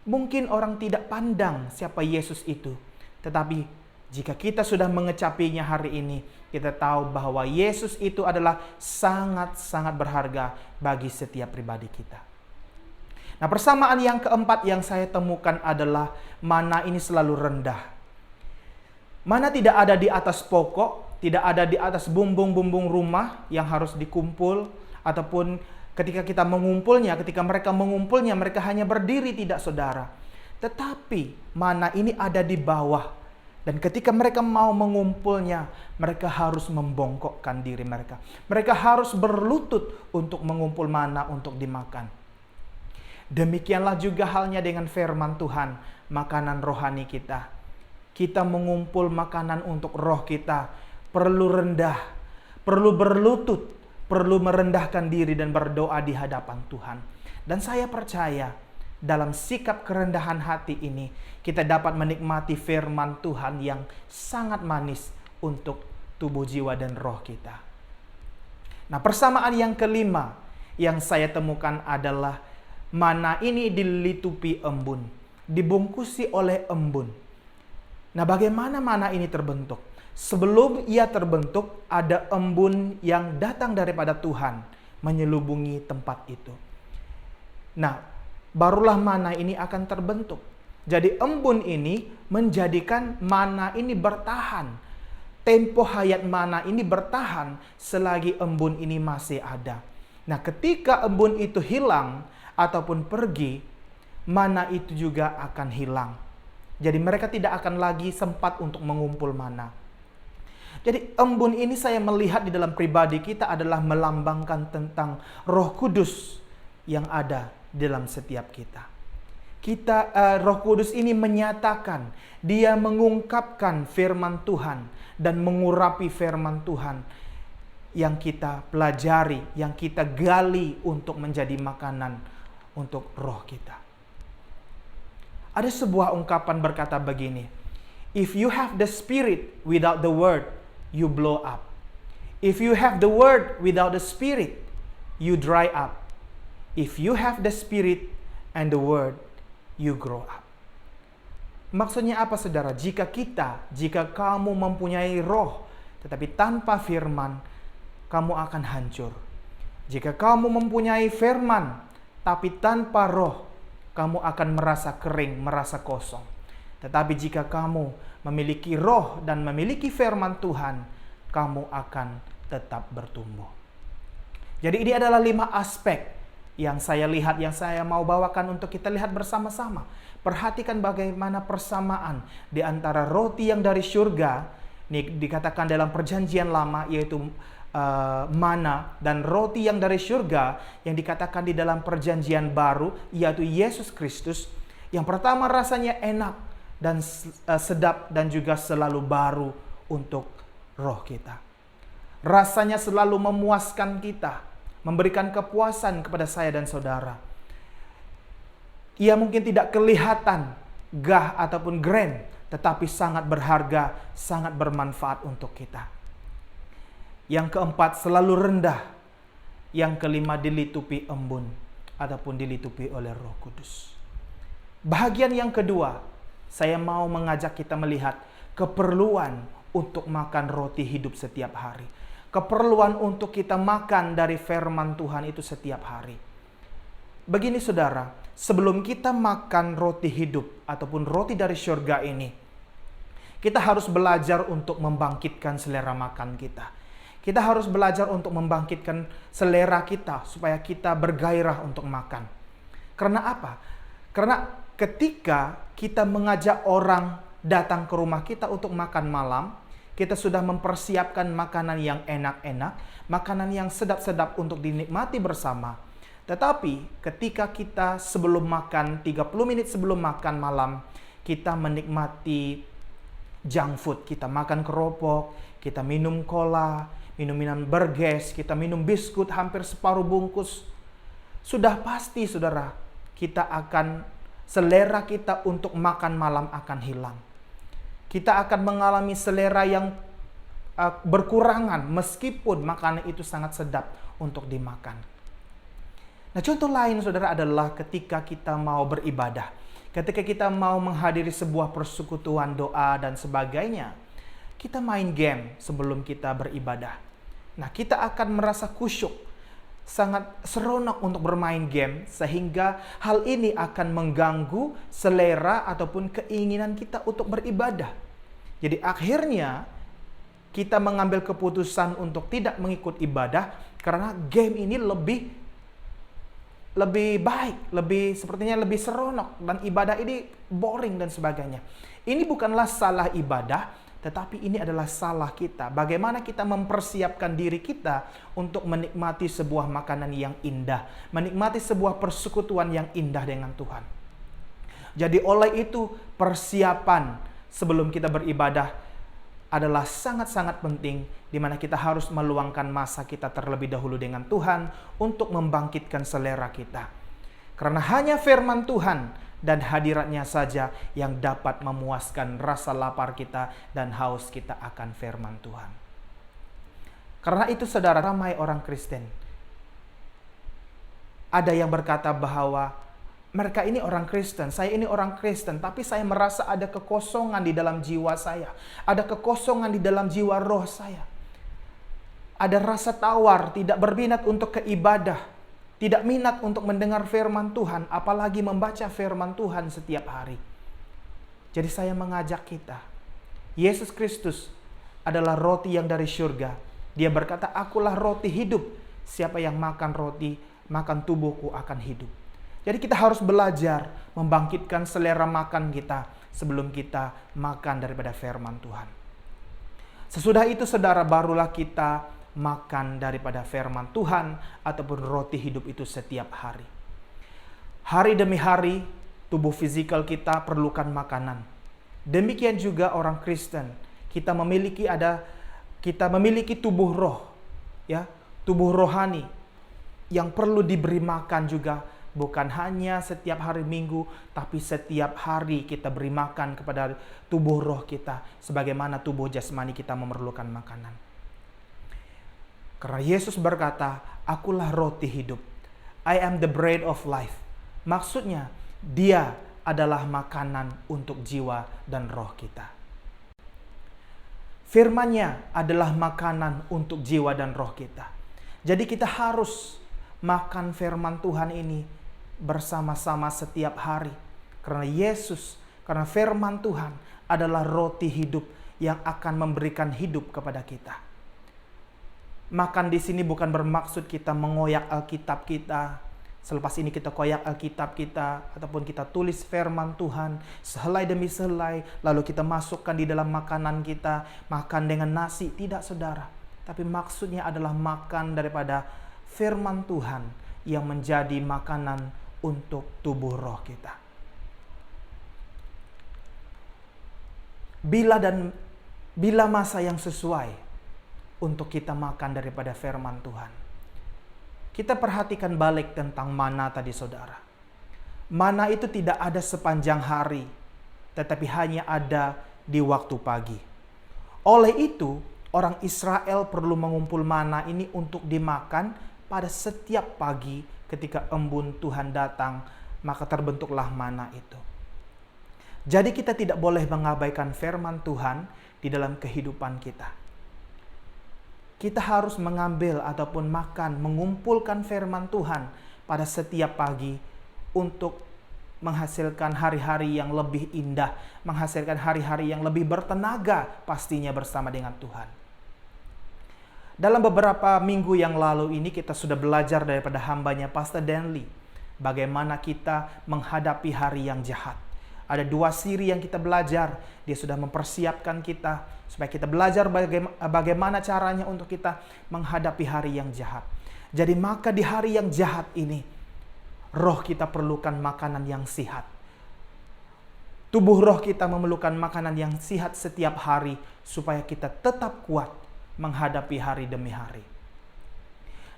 Mungkin orang tidak pandang siapa Yesus itu. Tetapi jika kita sudah mengecapinya hari ini, kita tahu bahwa Yesus itu adalah sangat-sangat berharga bagi setiap pribadi kita. Nah, persamaan yang keempat yang saya temukan adalah mana ini selalu rendah. Mana tidak ada di atas pokok, tidak ada di atas bumbung-bumbung rumah yang harus dikumpul, ataupun ketika kita mengumpulnya, ketika mereka mengumpulnya, mereka hanya berdiri, tidak saudara. Tetapi mana ini ada di bawah. Dan ketika mereka mau mengumpulnya, mereka harus membongkokkan diri mereka. Mereka harus berlutut untuk mengumpul mana untuk dimakan. Demikianlah juga halnya dengan firman Tuhan, makanan rohani kita. Kita mengumpul makanan untuk roh kita, perlu rendah, perlu berlutut, perlu merendahkan diri dan berdoa di hadapan Tuhan. Dan saya percaya dalam sikap kerendahan hati ini, kita dapat menikmati firman Tuhan yang sangat manis untuk tubuh, jiwa, dan roh kita. Nah, persamaan yang kelima yang saya temukan adalah mana ini dilitupi embun, dibungkusi oleh embun. Nah, bagaimana mana ini terbentuk? Sebelum ia terbentuk, ada embun yang datang daripada Tuhan menyelubungi tempat itu. Nah, barulah mana ini akan terbentuk. Jadi embun ini menjadikan mana ini bertahan. Tempo hayat mana ini bertahan selagi embun ini masih ada. Nah, ketika embun itu hilang ataupun pergi, mana itu juga akan hilang. Jadi mereka tidak akan lagi sempat untuk mengumpul mana. Jadi embun ini saya melihat di dalam pribadi kita adalah melambangkan tentang Roh Kudus yang ada di dalam setiap kita. Roh Kudus ini menyatakan, dia mengungkapkan firman Tuhan dan mengurapi firman Tuhan yang kita pelajari, yang kita gali untuk menjadi makanan untuk roh kita. Ada sebuah ungkapan berkata begini, if you have the Spirit without the Word, you blow up. If you have the Word without the Spirit, you dry up. If you have the Spirit and the Word, you grow up. Maksudnya apa saudara? Jika kamu mempunyai roh, tetapi tanpa firman, kamu akan hancur. Jika kamu mempunyai firman, tapi tanpa roh, kamu akan merasa kering, merasa kosong. Tetapi jika kamu memiliki roh dan memiliki firman Tuhan, kamu akan tetap bertumbuh. Jadi ini adalah 5 aspek yang saya lihat, yang saya mau bawakan untuk kita lihat bersama-sama. Perhatikan bagaimana persamaan di antara roti yang dari surga Ini dikatakan dalam perjanjian lama, yaitu mana, dan roti yang dari surga yang dikatakan di dalam perjanjian baru, yaitu Yesus Kristus. Yang pertama rasanya enak dan sedap dan juga selalu baru untuk roh kita. Rasanya selalu memuaskan kita, memberikan kepuasan kepada saya dan saudara. Ia mungkin tidak kelihatan gah ataupun grand, tetapi sangat berharga, sangat bermanfaat untuk kita. Yang keempat, selalu rendah. Yang kelima, dilitupi embun ataupun dilitupi oleh Roh Kudus. Bahagian yang kedua, saya mau mengajak kita melihat keperluan untuk makan roti hidup setiap hari. Keperluan untuk kita makan dari firman Tuhan itu setiap hari. Begini saudara, sebelum kita makan roti hidup ataupun roti dari surga ini, kita harus belajar untuk membangkitkan selera makan kita. Kita harus belajar untuk membangkitkan selera kita supaya kita bergairah untuk makan. Karena apa? Karena ketika kita mengajak orang datang ke rumah kita untuk makan malam, kita sudah mempersiapkan makanan yang enak-enak, makanan yang sedap-sedap untuk dinikmati bersama. Tetapi ketika kita sebelum makan, 30 menit sebelum makan malam, kita menikmati junk food. Kita makan keropok, kita minum cola, minum minuman berges, kita minum biskuit hampir separuh bungkus. Sudah pasti saudara, selera kita untuk makan malam akan hilang. Kita akan mengalami selera yang berkurangan meskipun makanan itu sangat sedap untuk dimakan. Nah, contoh lain saudara adalah ketika kita mau beribadah. Ketika kita mau menghadiri sebuah persekutuan doa dan sebagainya, kita main game sebelum kita beribadah. Nah, kita akan merasa khusyuk, sangat seronok untuk bermain game, sehingga hal ini akan mengganggu selera ataupun keinginan kita untuk beribadah. Jadi akhirnya kita mengambil keputusan untuk tidak mengikut ibadah karena game ini lebih baik, sepertinya lebih seronok, dan ibadah ini boring dan sebagainya. Ini bukanlah salah ibadah, tetapi ini adalah salah kita. Bagaimana kita mempersiapkan diri kita untuk menikmati sebuah makanan yang indah, menikmati sebuah persekutuan yang indah dengan Tuhan. Jadi oleh itu persiapan sebelum kita beribadah adalah sangat-sangat penting, di mana kita harus meluangkan masa kita terlebih dahulu dengan Tuhan untuk membangkitkan selera kita. Karena hanya firman Tuhan dan hadiratnya saja yang dapat memuaskan rasa lapar kita dan haus kita akan firman Tuhan. Karena itu saudara, ramai orang Kristen ada yang berkata bahwa mereka ini orang Kristen, saya ini orang Kristen, tapi saya merasa ada kekosongan di dalam jiwa saya. Ada kekosongan di dalam jiwa roh saya. Ada rasa tawar, tidak berminat untuk keibadah, tidak minat untuk mendengar firman Tuhan, apalagi membaca firman Tuhan setiap hari. Jadi saya mengajak kita, Yesus Kristus adalah roti yang dari surga. Dia berkata, akulah roti hidup. Siapa yang makan roti, makan tubuhku akan hidup. Jadi kita harus belajar membangkitkan selera makan kita sebelum kita makan daripada firman Tuhan. Sesudah itu saudara, barulah kita makan daripada firman Tuhan ataupun roti hidup itu setiap hari. Hari demi hari tubuh fisikal kita perlukan makanan. Demikian juga orang Kristen, kita memiliki tubuh roh, ya, tubuh rohani yang perlu diberi makan juga. Bukan hanya setiap hari Minggu, tapi setiap hari kita beri makan kepada tubuh roh kita, sebagaimana tubuh jasmani kita memerlukan makanan. Karena Yesus berkata, akulah roti hidup. I am the bread of life. Maksudnya, dia adalah makanan untuk jiwa dan roh kita. Firman-Nya adalah makanan untuk jiwa dan roh kita. Jadi kita harus makan firman Tuhan ini bersama-sama setiap hari. Karena firman Tuhan adalah roti hidup yang akan memberikan hidup kepada kita. Makan di sini bukan bermaksud kita mengoyak Alkitab kita Selepas ini kita koyak Alkitab kita, ataupun kita tulis firman Tuhan sehelai demi sehelai, lalu kita masukkan di dalam makanan kita, makan dengan nasi. Tidak, saudara. Tapi maksudnya adalah makan daripada firman Tuhan yang menjadi makanan untuk tubuh roh kita. Bila masa yang sesuai untuk kita makan daripada firman Tuhan. Kita perhatikan balik tentang mana tadi, saudara. Mana itu tidak ada sepanjang hari, tetapi hanya ada di waktu pagi. Oleh itu, orang Israel perlu mengumpul mana ini untuk dimakan pada setiap pagi ketika embun Tuhan datang, maka terbentuklah mana itu. Jadi kita tidak boleh mengabaikan firman Tuhan di dalam kehidupan kita. Kita harus mengambil ataupun makan, mengumpulkan firman Tuhan pada setiap pagi untuk menghasilkan hari-hari yang lebih indah, menghasilkan hari-hari yang lebih bertenaga pastinya bersama dengan Tuhan. Dalam beberapa minggu yang lalu ini kita sudah belajar daripada hambanya Pastor Denley, bagaimana kita menghadapi hari yang jahat. Ada 2 siri yang kita belajar. Dia sudah mempersiapkan kita supaya kita belajar bagaimana caranya untuk kita menghadapi hari yang jahat. Jadi maka di hari yang jahat ini, roh kita perlukan makanan yang sehat. Tubuh roh kita memerlukan makanan yang sehat setiap hari supaya kita tetap kuat menghadapi hari demi hari.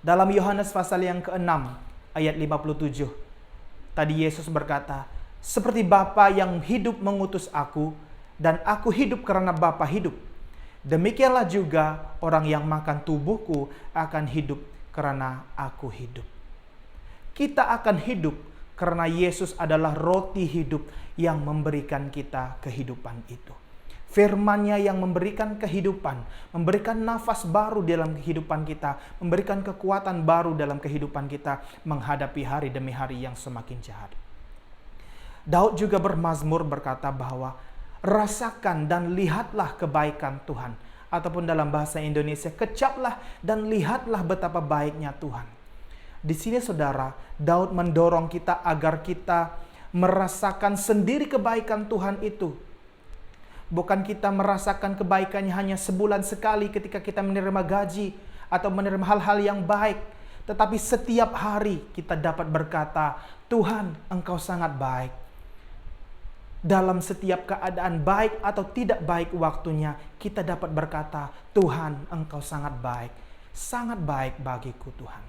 Dalam Yohanes pasal yang ke-6 ayat 57, tadi Yesus berkata, "Seperti Bapa yang hidup mengutus aku, dan aku hidup karena Bapa hidup. Demikianlah juga orang yang makan tubuhku akan hidup karena aku hidup." Kita akan hidup karena Yesus adalah roti hidup yang memberikan kita kehidupan itu. Firman-Nya yang memberikan kehidupan, memberikan nafas baru dalam kehidupan kita, memberikan kekuatan baru dalam kehidupan kita menghadapi hari demi hari yang semakin jahat. Daud juga bermazmur berkata bahwa rasakan dan lihatlah kebaikan Tuhan. Ataupun dalam bahasa Indonesia, kecaplah dan lihatlah betapa baiknya Tuhan. Di sini saudara, Daud mendorong kita agar kita merasakan sendiri kebaikan Tuhan itu. Bukan kita merasakan kebaikannya hanya sebulan sekali ketika kita menerima gaji atau menerima hal-hal yang baik. Tetapi setiap hari kita dapat berkata, Tuhan, Engkau sangat baik. Dalam setiap keadaan baik atau tidak baik waktunya, kita dapat berkata, Tuhan, Engkau sangat baik bagiku Tuhan.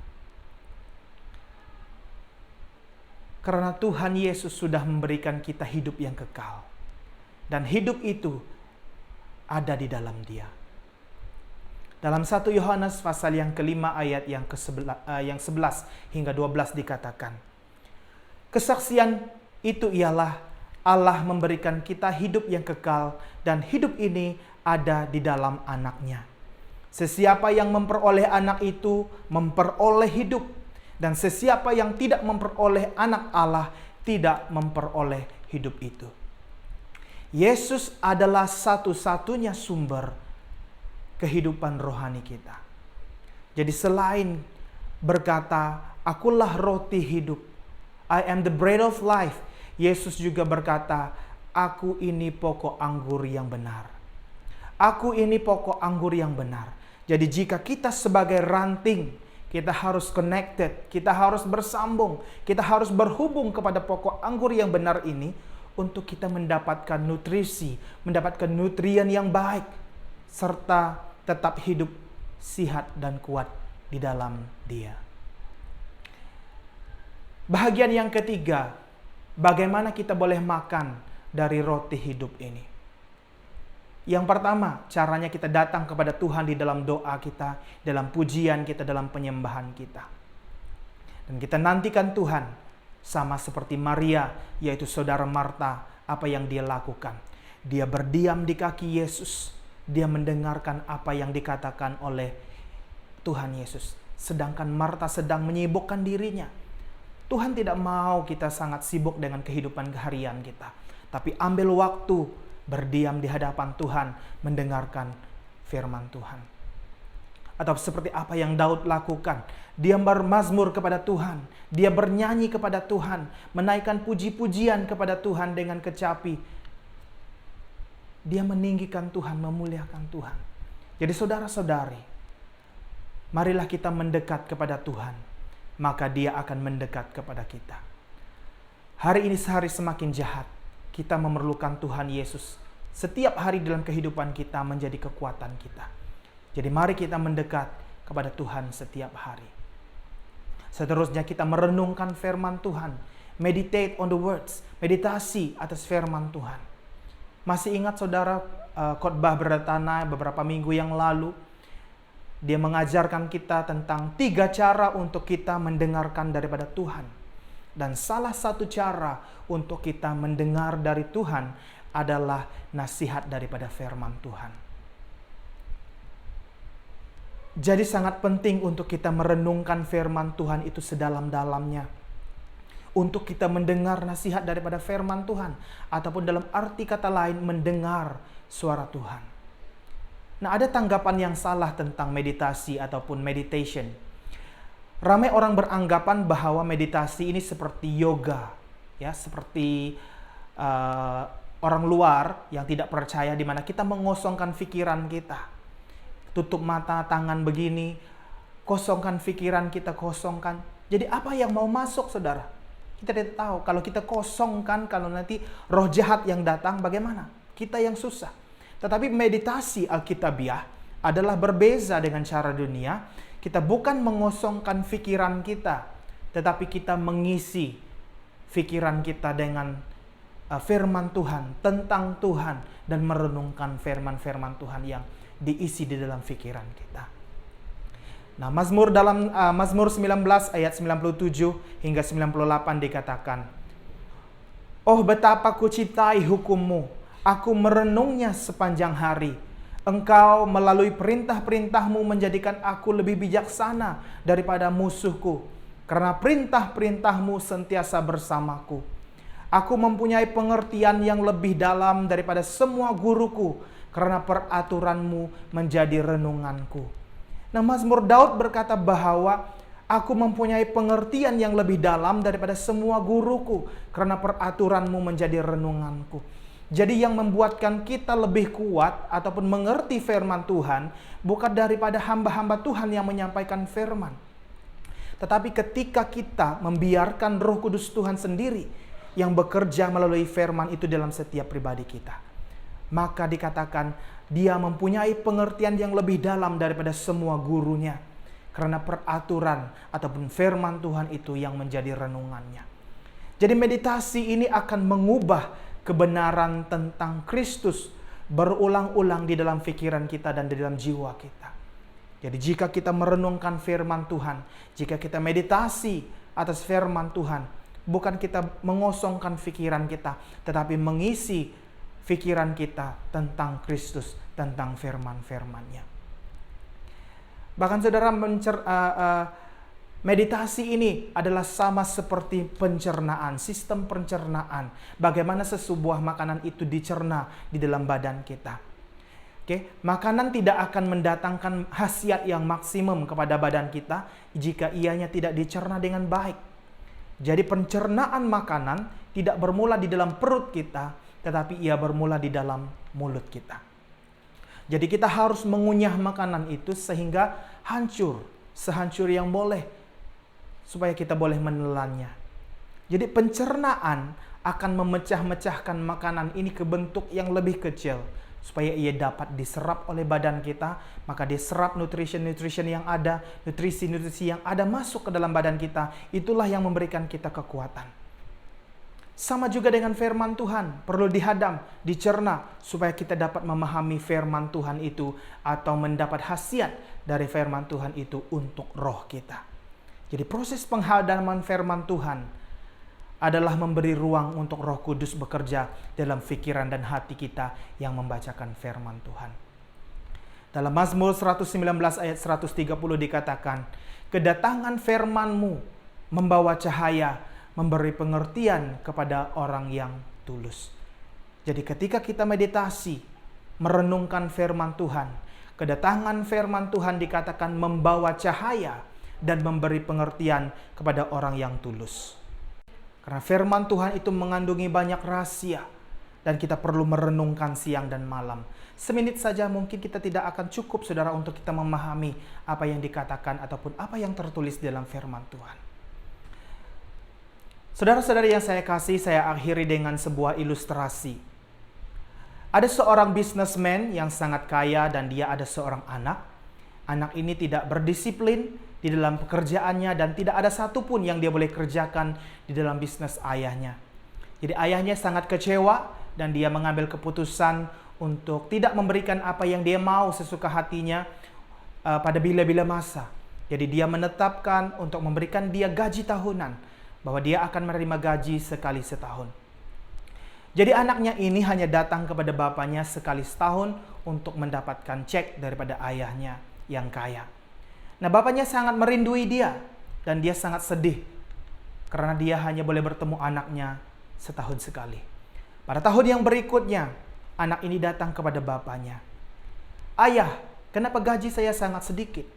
Karena Tuhan Yesus sudah memberikan kita hidup yang kekal. Dan hidup itu ada di dalam Dia. Dalam 1 Yohanes pasal yang ke-5 ayat yang 11 hingga 12 dikatakan, kesaksian itu ialah Allah memberikan kita hidup yang kekal, dan hidup ini ada di dalam Anak-Nya. Sesiapa yang memperoleh Anak itu memperoleh hidup, dan sesiapa yang tidak memperoleh Anak Allah tidak memperoleh hidup itu. Yesus adalah satu-satunya sumber kehidupan rohani kita. Jadi selain berkata, akulah roti hidup, I am the bread of life, Yesus juga berkata, aku ini pokok anggur yang benar. Aku ini pokok anggur yang benar. Jadi jika kita sebagai ranting, kita harus connected, kita harus bersambung, kita harus berhubung kepada pokok anggur yang benar ini untuk kita mendapatkan nutrisi, mendapatkan nutrien yang baik, serta tetap hidup sehat dan kuat di dalam Dia. Bahagian yang ketiga, bagaimana kita boleh makan dari roti hidup ini? Yang pertama, caranya kita datang kepada Tuhan di dalam doa kita, dalam pujian kita, dalam penyembahan kita. Dan kita nantikan Tuhan sama seperti Maria, yaitu saudara Marta, apa yang dia lakukan. Dia berdiam di kaki Yesus. Dia mendengarkan apa yang dikatakan oleh Tuhan Yesus. Sedangkan Marta sedang menyibukkan dirinya. Tuhan tidak mau kita sangat sibuk dengan kehidupan harian kita. Tapi ambil waktu berdiam di hadapan Tuhan, mendengarkan firman Tuhan. atau seperti apa yang Daud lakukan. Dia bermazmur kepada Tuhan, dia bernyanyi kepada Tuhan, menaikkan puji-pujian kepada Tuhan dengan kecapi. Dia meninggikan Tuhan, memuliakan Tuhan. Jadi saudara-saudari, marilah kita mendekat kepada Tuhan, maka Dia akan mendekat kepada kita. Hari ini sehari semakin jahat, kita memerlukan Tuhan Yesus. Setiap hari dalam kehidupan kita menjadi kekuatan kita. Jadi mari kita mendekat kepada Tuhan setiap hari. Seterusnya kita merenungkan firman Tuhan. Meditate on the words. Meditasi atas firman Tuhan. Masih ingat saudara khotbah Bertanah beberapa minggu yang lalu? Dia mengajarkan kita tentang 3 cara untuk kita mendengarkan daripada Tuhan. Dan salah satu cara untuk kita mendengar dari Tuhan adalah nasihat daripada firman Tuhan. Jadi sangat penting untuk kita merenungkan firman Tuhan itu sedalam-dalamnya. Untuk kita mendengar nasihat daripada firman Tuhan. Ataupun dalam arti kata lain mendengar suara Tuhan. Nah, ada tanggapan yang salah tentang meditasi ataupun meditation. Ramai orang beranggapan bahwa meditasi ini seperti yoga. Ya, seperti orang luar yang tidak percaya, di mana kita mengosongkan pikiran kita. Tutup mata, tangan begini, kosongkan pikiran kita, kosongkan. Jadi apa yang mau masuk saudara? Kita tidak tahu. Kalau kita kosongkan, kalau nanti roh jahat yang datang bagaimana? Kita yang susah. Tetapi meditasi Alkitabiah adalah berbeza dengan cara dunia. Kita bukan mengosongkan pikiran kita, tetapi kita mengisi pikiran kita dengan firman Tuhan, tentang Tuhan, dan merenungkan firman-firman Tuhan yang diisi di dalam pikiran kita. Nah, Mazmur dalam Mazmur 19 ayat 97 hingga 98 dikatakan, "Oh betapa ku cintai hukum-Mu, aku merenungnya sepanjang hari. Engkau melalui perintah-perintah-Mu menjadikan aku lebih bijaksana daripada musuhku, karena perintah-perintah-Mu sentiasa bersamaku. Aku mempunyai pengertian yang lebih dalam daripada semua guruku, karena peraturan-Mu menjadi renunganku." Nah, Mazmur Daud berkata bahwa aku mempunyai pengertian yang lebih dalam daripada semua guruku, karena peraturan-Mu menjadi renunganku. Jadi yang membuatkan kita lebih kuat ataupun mengerti firman Tuhan bukan daripada hamba-hamba Tuhan yang menyampaikan firman. Tetapi ketika kita membiarkan Roh Kudus Tuhan sendiri yang bekerja melalui firman itu dalam setiap pribadi kita, maka dikatakan dia mempunyai pengertian yang lebih dalam daripada semua gurunya, karena peraturan ataupun firman Tuhan itu yang menjadi renungannya. Jadi meditasi ini akan mengubah kebenaran tentang Kristus berulang-ulang di dalam pikiran kita dan di dalam jiwa kita. Jadi jika kita merenungkan firman Tuhan, jika kita meditasi atas firman Tuhan, bukan kita mengosongkan pikiran kita, tetapi mengisi pikiran kita tentang Kristus, tentang firman-firman-Nya. Bahkan saudara, meditasi ini adalah sama seperti pencernaan, sistem pencernaan. Bagaimana sebuah makanan itu dicerna di dalam badan kita. Oke, makanan tidak akan mendatangkan khasiat yang maksimum kepada badan kita jika ianya tidak dicerna dengan baik. Jadi pencernaan makanan tidak bermula di dalam perut kita, tetapi ia bermula di dalam mulut kita. Jadi kita harus mengunyah makanan itu sehingga hancur, sehancur yang boleh, supaya kita boleh menelannya. Jadi pencernaan akan memecah-mecahkan makanan ini ke bentuk yang lebih kecil, supaya ia dapat diserap oleh badan kita, maka diserap nutrition yang ada, nutrisi yang ada masuk ke dalam badan kita. Itulah yang memberikan kita kekuatan. Sama juga dengan firman Tuhan, perlu dihadam, dicerna, supaya kita dapat memahami firman Tuhan itu atau mendapat khasiat dari firman Tuhan itu untuk roh kita. Jadi proses penghadaman firman Tuhan adalah memberi ruang untuk Roh Kudus bekerja dalam pikiran dan hati kita yang membacakan firman Tuhan. Dalam Mazmur 119 ayat 130 dikatakan, "Kedatangan firman-Mu membawa cahaya, memberi pengertian kepada orang yang tulus." Jadi ketika kita meditasi, merenungkan firman Tuhan, kedatangan firman Tuhan dikatakan membawa cahaya dan memberi pengertian kepada orang yang tulus. Karena firman Tuhan itu mengandungi banyak rahasia dan kita perlu merenungkan siang dan malam. Semenit saja mungkin kita tidak akan cukup saudara untuk kita memahami apa yang dikatakan ataupun apa yang tertulis dalam firman Tuhan. Saudara-saudari yang saya kasih, saya akhiri dengan sebuah ilustrasi. Ada seorang businessman yang sangat kaya dan dia ada seorang anak. Anak ini tidak berdisiplin di dalam pekerjaannya dan tidak ada satupun yang dia boleh kerjakan di dalam bisnis ayahnya. Jadi ayahnya sangat kecewa dan dia mengambil keputusan untuk tidak memberikan apa yang dia mau sesuka hatinya pada bila-bila masa. Jadi dia menetapkan untuk memberikan dia gaji tahunan, bahwa dia akan menerima gaji sekali setahun. Jadi anaknya ini hanya datang kepada bapaknya sekali setahun untuk mendapatkan cek daripada ayahnya yang kaya. Nah, bapaknya sangat merindui dia dan dia sangat sedih karena dia hanya boleh bertemu anaknya setahun sekali. Pada tahun yang berikutnya, anak ini datang kepada bapaknya. Ayah, kenapa gaji saya sangat sedikit?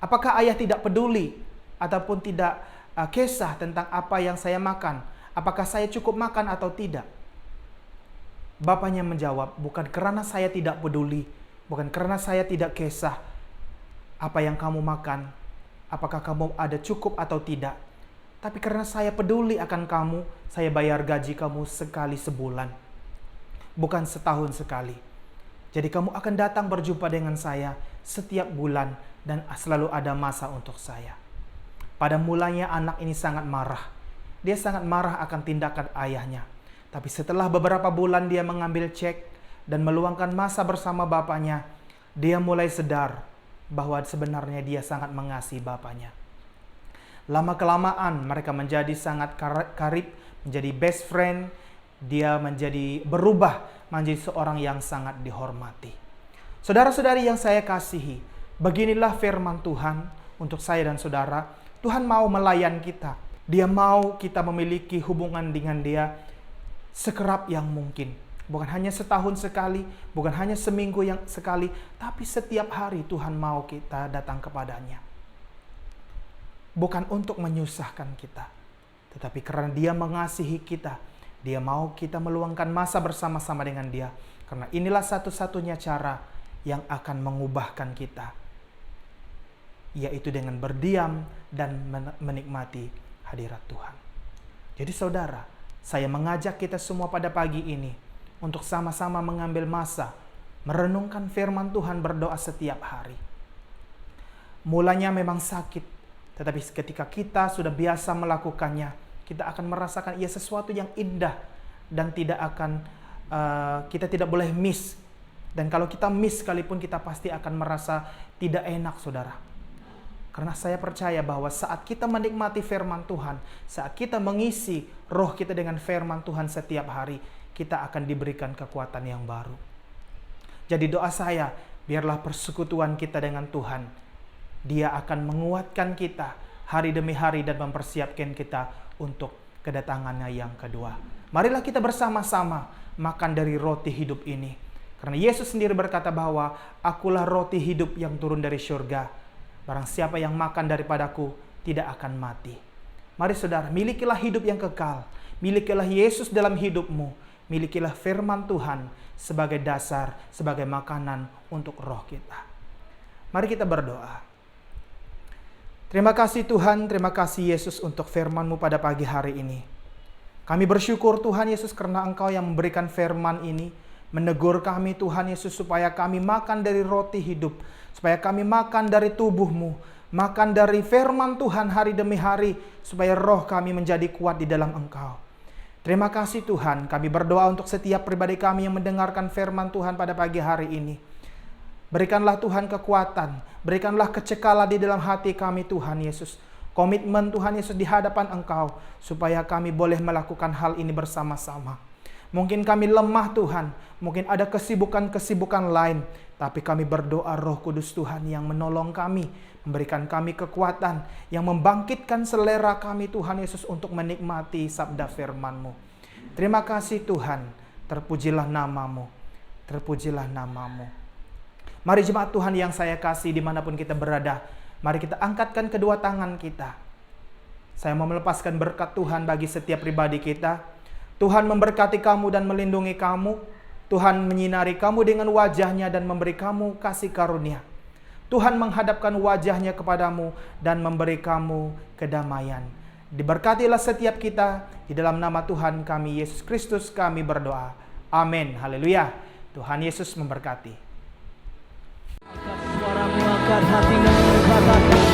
Apakah ayah tidak peduli ataupun tidak kisah tentang apa yang saya makan? Apakah saya cukup makan atau tidak? Bapaknya menjawab, bukan karena saya tidak peduli, bukan karena saya tidak kisah apa yang kamu makan, apakah kamu ada cukup atau tidak. Tapi karena saya peduli akan kamu, saya bayar gaji kamu sekali sebulan, bukan setahun sekali. Jadi kamu akan datang berjumpa dengan saya setiap bulan dan selalu ada masa untuk saya. Pada mulanya anak ini sangat marah. Dia sangat marah akan tindakan ayahnya. Tapi setelah beberapa bulan dia mengambil cek dan meluangkan masa bersama bapaknya, dia mulai sadar bahwa sebenarnya dia sangat mengasihi bapaknya. Lama-kelamaan mereka menjadi sangat karib, menjadi best friend. Dia berubah menjadi seorang yang sangat dihormati. Saudara-saudari yang saya kasihi, beginilah firman Tuhan untuk saya dan saudara. Tuhan mau melayan kita. Dia mau kita memiliki hubungan dengan Dia sekerap yang mungkin. Bukan hanya setahun sekali, bukan hanya seminggu yang sekali, tapi setiap hari Tuhan mau kita datang kepadanya. Bukan untuk menyusahkan kita, tetapi karena Dia mengasihi kita, Dia mau kita meluangkan masa bersama-sama dengan Dia. Karena inilah satu-satunya cara yang akan mengubahkan kita, yaitu dengan berdiam dan menikmati hadirat Tuhan. Jadi saudara, saya mengajak kita semua pada pagi ini untuk sama-sama mengambil masa, merenungkan firman Tuhan, berdoa setiap hari. Mulanya memang sakit, tetapi ketika kita sudah biasa melakukannya, kita akan merasakan ia sesuatu yang indah dan kita tidak boleh miss. Dan kalau kita miss sekalipun, kita pasti akan merasa tidak enak, saudara. Karena saya percaya bahwa saat kita menikmati firman Tuhan, saat kita mengisi roh kita dengan firman Tuhan setiap hari, kita akan diberikan kekuatan yang baru. Jadi doa saya, biarlah persekutuan kita dengan Tuhan, Dia akan menguatkan kita hari demi hari dan mempersiapkan kita untuk kedatangannya yang kedua. Marilah kita bersama-sama makan dari roti hidup ini. Karena Yesus sendiri berkata bahwa akulah roti hidup yang turun dari surga. Barang siapa yang makan daripadaku tidak akan mati. Mari saudara, milikilah hidup yang kekal. Milikilah Yesus dalam hidupmu. Milikilah firman Tuhan sebagai dasar, sebagai makanan untuk roh kita. Mari kita berdoa. Terima kasih Tuhan, terima kasih Yesus untuk firman-Mu pada pagi hari ini. Kami bersyukur Tuhan Yesus karena Engkau yang memberikan firman ini, menegur kami Tuhan Yesus supaya kami makan dari roti hidup, supaya kami makan dari tubuh-Mu, makan dari firman Tuhan hari demi hari, supaya roh kami menjadi kuat di dalam Engkau. Terima kasih Tuhan, kami berdoa untuk setiap pribadi kami yang mendengarkan firman Tuhan pada pagi hari ini. Berikanlah Tuhan kekuatan, berikanlah kecekalan di dalam hati kami Tuhan Yesus. Komitmen Tuhan Yesus di hadapan Engkau, supaya kami boleh melakukan hal ini bersama-sama. Mungkin kami lemah Tuhan, mungkin ada kesibukan-kesibukan lain, tapi kami berdoa Roh Kudus Tuhan yang menolong kami, memberikan kami kekuatan, yang membangkitkan selera kami Tuhan Yesus untuk menikmati sabda firman-Mu. Terima kasih Tuhan, terpujilah nama-Mu, terpujilah nama-Mu. Mari jemaat Tuhan yang saya kasih dimanapun kita berada, mari kita angkatkan kedua tangan kita. Saya mau melepaskan berkat Tuhan bagi setiap pribadi kita. Tuhan memberkati kamu dan melindungi kamu. Tuhan menyinari kamu dengan wajahnya dan memberi kamu kasih karunia. Tuhan menghadapkan wajahnya kepadamu dan memberi kamu kedamaian. Diberkatilah setiap kita, di dalam nama Tuhan kami Yesus Kristus kami berdoa. Amin. Haleluya. Tuhan Yesus memberkati. Suaramu angkat hatimu katakan